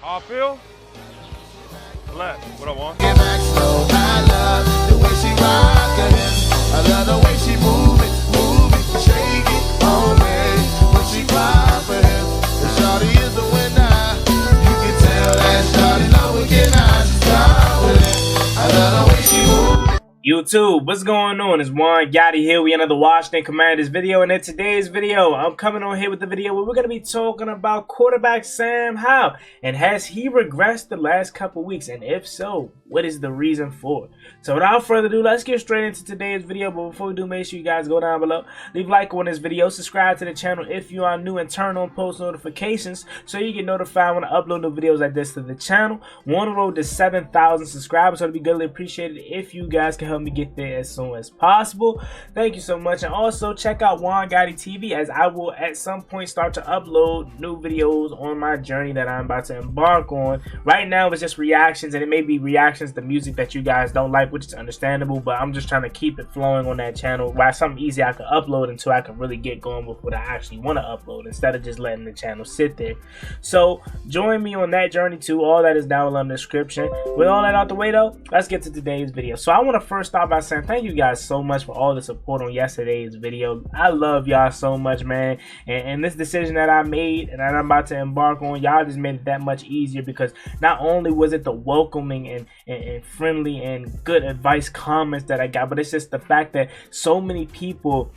How I feel? Left. What I want? Get back slow. I love the way she rock it. I love the way she move it, shake it on me. When she cry for him, the shawty is the winner. You can tell that shawty know we cannot stop with it. I love the way she move it. YouTube, what's going on? It's Juan Gotti here. We another Washington Commanders video, and in today's video, I'm coming on here with the video where we're going to be talking about quarterback Sam Howell, and has he regressed the last couple weeks, and if so, what is the reason for it? So without further ado, let's get straight into today's video. But before we do, make sure you guys go down below, leave a like on this video, subscribe to the channel if you are new, and turn on post notifications so you get notified when I upload new videos like this to the channel. We're on the road to 7,000 subscribers, so it'd be greatly appreciated if you guys can help me get there as soon as possible. Thank you so much. And also check out Juan Gotti TV, as I will at some point start to upload new videos on my journey that I'm about to embark on. Right now it's just reactions, and it may be reactions to music that you guys don't like, which is understandable, but I'm just trying to keep it flowing on that channel while something easy I can upload until I can really get going with what I actually want to upload, instead of just letting the channel sit there. So join me on that journey too. All that is down below in the description. With all that out the way though, let's get to today's video. So I want to first start by saying thank you guys so much for all the support on yesterday's video. I love y'all so much, man, and this decision that I made and that I'm about to embark on, y'all just made it that much easier, because not only was it the welcoming and friendly and good advice comments that I got, but it's just the fact that so many people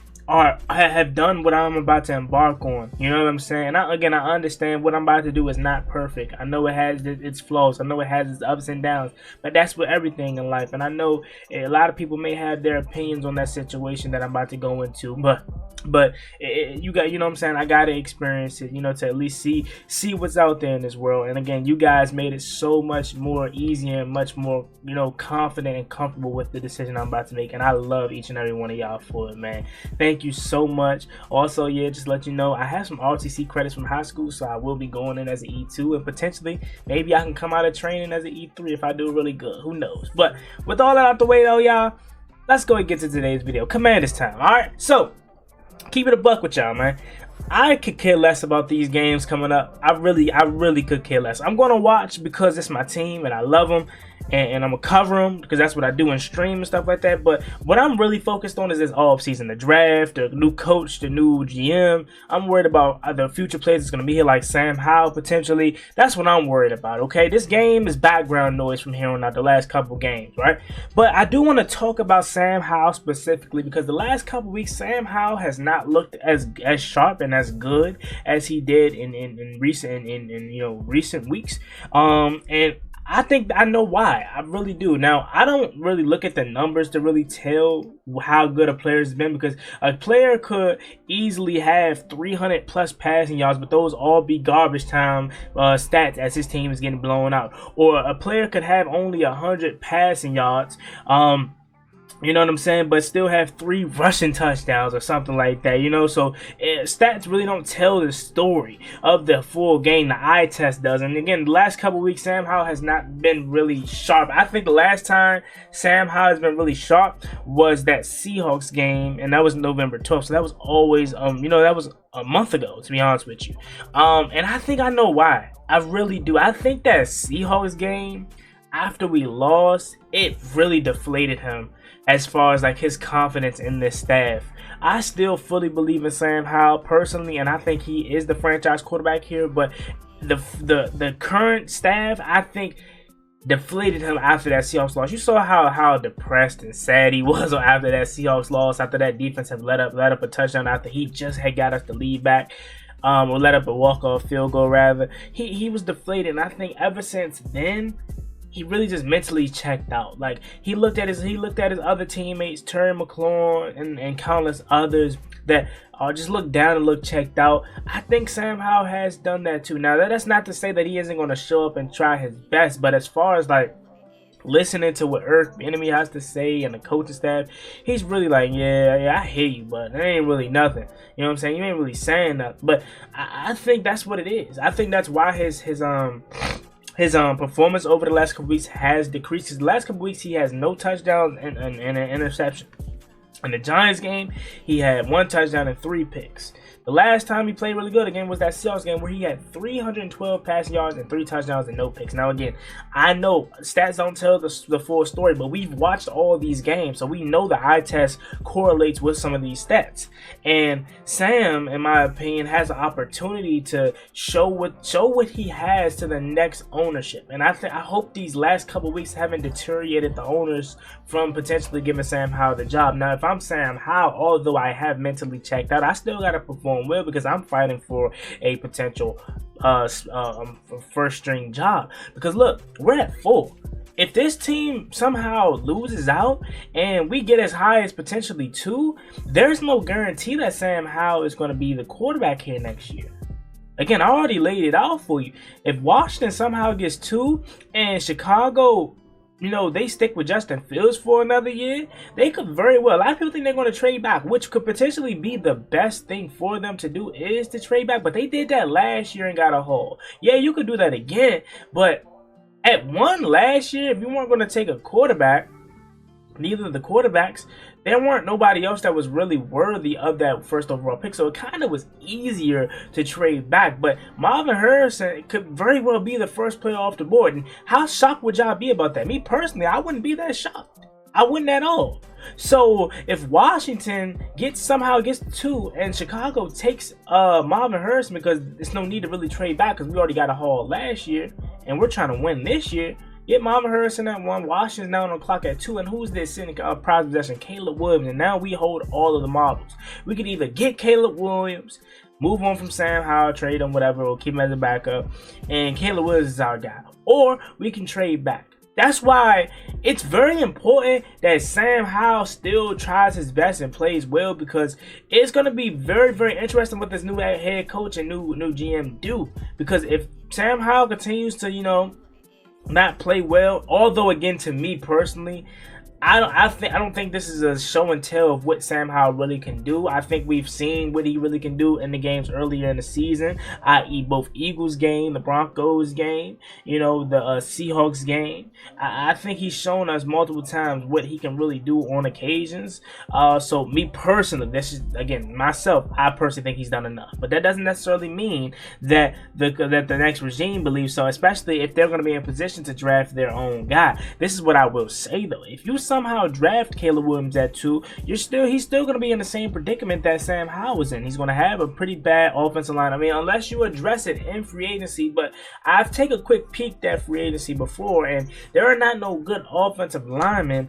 have done what I'm about to embark on. You know what I'm saying? Again, I understand what I'm about to do is not perfect. I know it has its flaws. I know it has its ups and downs, but that's with everything in life. And I know a lot of people may have their opinions on that situation that I'm about to go into, but you got, you know what I'm saying, I gotta experience it, you know, to at least see what's out there in this world. And again, you guys made it so much more easy and much more, you know, confident and comfortable with the decision I'm about to make, and I love each and every one of y'all for it, man. Thank you so much. Also, yeah, just let you know, I have some RTC credits from high school, so I will be going in as an E2, and potentially maybe I can come out of training as an E3 if I do really good. Who knows? But with all that out the way though, y'all, let's go and get to today's video. Commanders time. All right, so keep it a buck with y'all, man. I could care less about these games coming up. I really could care less. I'm gonna watch because it's my team and I love them, and I'm gonna cover them because that's what I do in stream and stuff like that. But what I'm really focused on is this off season, the draft, the new coach, the new GM. I'm worried about the future players that's gonna be here, like Sam Howell potentially. That's what I'm worried about. Okay, this game is background noise from here on out, the last couple games, right? But I do want to talk about Sam Howell specifically, because the last couple weeks Sam Howell has not looked as sharp and as good as he did in recent weeks. And I think I know why. I really do. Now, I don't really look at the numbers to really tell how good a player has been, because a player could easily have 300 plus passing yards, but those all be garbage time stats as his team is getting blown out. Or a player could have only 100 passing yards, you know what I'm saying, but still have 3 rushing touchdowns or something like that, you know. So stats really don't tell the story of the full game. The eye test does. And again, the last couple weeks Sam Howell has not been really sharp. I think the last time Sam Howell has been really sharp was that Seahawks game, and that was November 12th. So that was always you know, that was a month ago, to be honest with you. And I think I know why. I really do. I think that Seahawks game, after we lost, it really deflated him as far as like his confidence in this staff. I still fully believe in Sam Howell personally, and I think he is the franchise quarterback here, but the current staff, I think, deflated him after that Seahawks loss. You saw how depressed and sad he was after that Seahawks loss, after that defense had let up a touchdown after he just had got us the lead back. Or let up a walk-off field goal rather. He was deflated, and I think ever since then he really just mentally checked out. Like he looked at his other teammates, Terry McLaurin and countless others that just looked down and looked checked out. I think Sam Howell has done that too. Now that's not to say that he isn't going to show up and try his best, but as far as like listening to what Earth Enemy has to say and the coaching staff, he's really like, yeah, I hear you, but it ain't really nothing. You know what I'm saying? You ain't really saying nothing. But I think that's what it is. I think that's why his performance over the last couple weeks has decreased. His last couple weeks he has no touchdowns and an interception. In the Giants game, he had 1 touchdown and 3 picks. The last time he played really good again was that Seahawks game where he had 312 passing yards and 3 touchdowns and no picks. Now again, I know stats don't tell the full story, but we've watched all these games, so we know the eye test correlates with some of these stats. And Sam, in my opinion, has an opportunity to show what he has to the next ownership. And I hope these last couple weeks haven't deteriorated the owners from potentially giving Sam Howell the job. Now, if I'm Sam Howell, although I have mentally checked out, I still got to perform well because I'm fighting for a potential first string job. Because look, we're at full. If this team somehow loses out and we get as high as potentially 2, there's no guarantee that Sam Howell is going to be the quarterback here next year. Again, I already laid it out for you. If Washington somehow gets 2 and Chicago, they stick with Justin Fields for another year, they could very well. A lot of people think they're going to trade back, which could potentially be the best thing for them to do is to trade back. But they did that last year and got a haul. Yeah, you could do that again. But at 1 last year, if you weren't going to take a quarterback, neither of the quarterbacks, there weren't nobody else that was really worthy of that first overall pick. So it kind of was easier to trade back. But Marvin Harrison could very well be the first player off the board. And how shocked would y'all be about that? Me personally, I wouldn't be that shocked. I wouldn't at all. So if Washington somehow gets 2 and Chicago takes Marvin Harrison, because there's no need to really trade back because we already got a haul last year and we're trying to win this year. Get Marvin Harrison at 1, Washington's now on the clock at 2, and who's this sitting prize possession? Caleb Williams, and now we hold all of the marbles. We could either get Caleb Williams, move on from Sam Howell, trade him, whatever, or keep him as a backup, and Caleb Williams is our guy. Or we can trade back. That's why it's very important that Sam Howell still tries his best and plays well, because it's going to be very, very interesting what this new head coach and new GM do. Because if Sam Howell continues to, not play well, although again, to me personally, I don't think this is a show and tell of what Sam Howell really can do. I think we've seen what he really can do in the games earlier in the season, i.e. both Eagles game, the Broncos game, the Seahawks game. I think he's shown us multiple times what he can really do on occasions. So me personally, this is again myself, I personally think he's done enough. But that doesn't necessarily mean that the next regime believes so, especially if they're going to be in position to draft their own guy. This is what I will say though: if you somehow draft Caleb Williams at 2, he's still going to be in the same predicament that Sam Howell was in. He's going to have a pretty bad offensive line. I mean, unless you address it in free agency. But I've taken a quick peek at free agency before, and there are not no good offensive linemen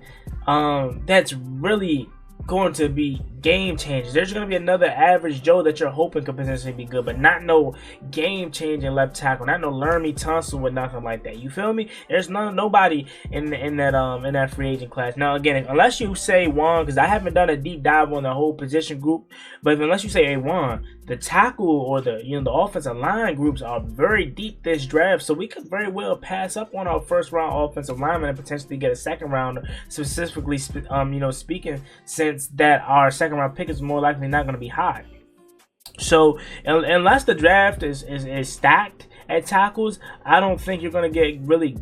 that's really going to be game changers. There's going to be another average Joe that you're hoping could potentially be good, but not no game changing left tackle, not no Laramie Tunsil with nothing like that. You feel me? There's nobody in that free agent class. Now again, unless you say Juan, because I haven't done a deep dive on the whole position group, but unless you say, hey Juan, the tackle or the offensive line groups are very deep this draft, so we could very well pass up on our first round offensive lineman and potentially get a second rounder, specifically speaking, since that our second round pick is more likely not going to be high. So unless the draft is stacked at tackles, I don't think you're going to get really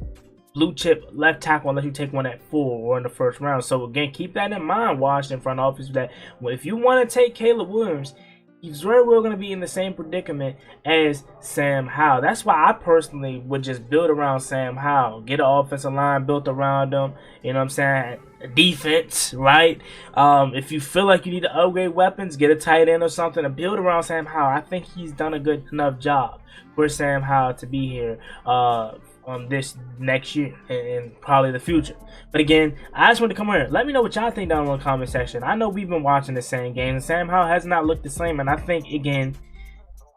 blue chip left tackle unless you take one at 4 or in the first round. So again, keep that in mind, Washington front office, that if you want to take Caleb Williams, he's very well going to be in the same predicament as Sam Howell. That's why I personally would just build around Sam Howell. Get an offensive line built around him. You know what I'm saying? Defense, right? If you feel like you need to upgrade weapons, get a tight end or something and build around Sam Howell. I think he's done a good enough job for Sam Howell to be here this next year and probably the future. But again, I just want to come here. Let me know what y'all think down in the comment section. I know we've been watching the same game, and Sam Howell has not looked the same. And I think, again,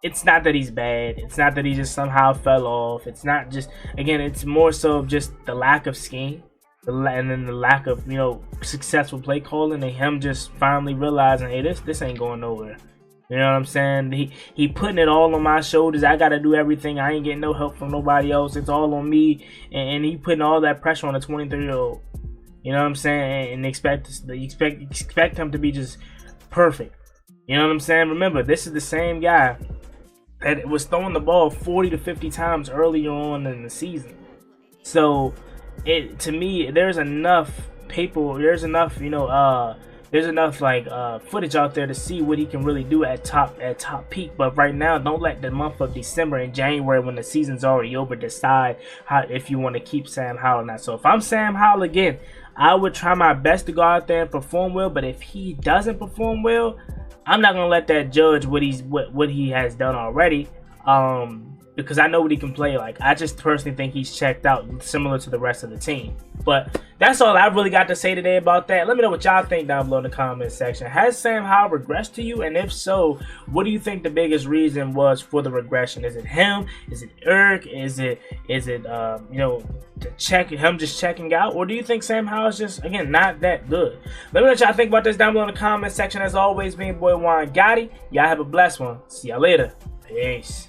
it's not that he's bad. It's not that he just somehow fell off. It's not just, again, it's more so just the lack of scheme. And then the lack of, successful play calling, and him just finally realizing, hey, this ain't going nowhere. You know what I'm saying? He putting it all on my shoulders. I got to do everything. I ain't getting no help from nobody else. It's all on me. And he putting all that pressure on a 23-year-old. You know what I'm saying? And expect him to be just perfect. You know what I'm saying? Remember, this is the same guy that was throwing the ball 40 to 50 times earlier on in the season. So, to me, there's enough there's enough like footage out there to see what he can really do at top peak. But right now, don't let the month of December and January, when the season's already over, decide how if you want to keep Sam Howell or not. So if I'm Sam Howell again, I would try my best to go out there and perform well. But if he doesn't perform well, I'm not gonna let that judge what he has done already. Because I know what he can play like. I just personally think he's checked out, similar to the rest of the team. But that's all I really got to say today about that. Let me know what y'all think down below in the comment section. Has Sam Howell regressed to you? And if so, what do you think the biggest reason was for the regression? Is it him? Is it Eric? Is it you know, him just checking out? Or do you think Sam Howell is just, again, not that good? Let me know what y'all think about this down below in the comment section. As always, me and boy Juan Gotti. Y'all have a blessed one. See y'all later. Peace.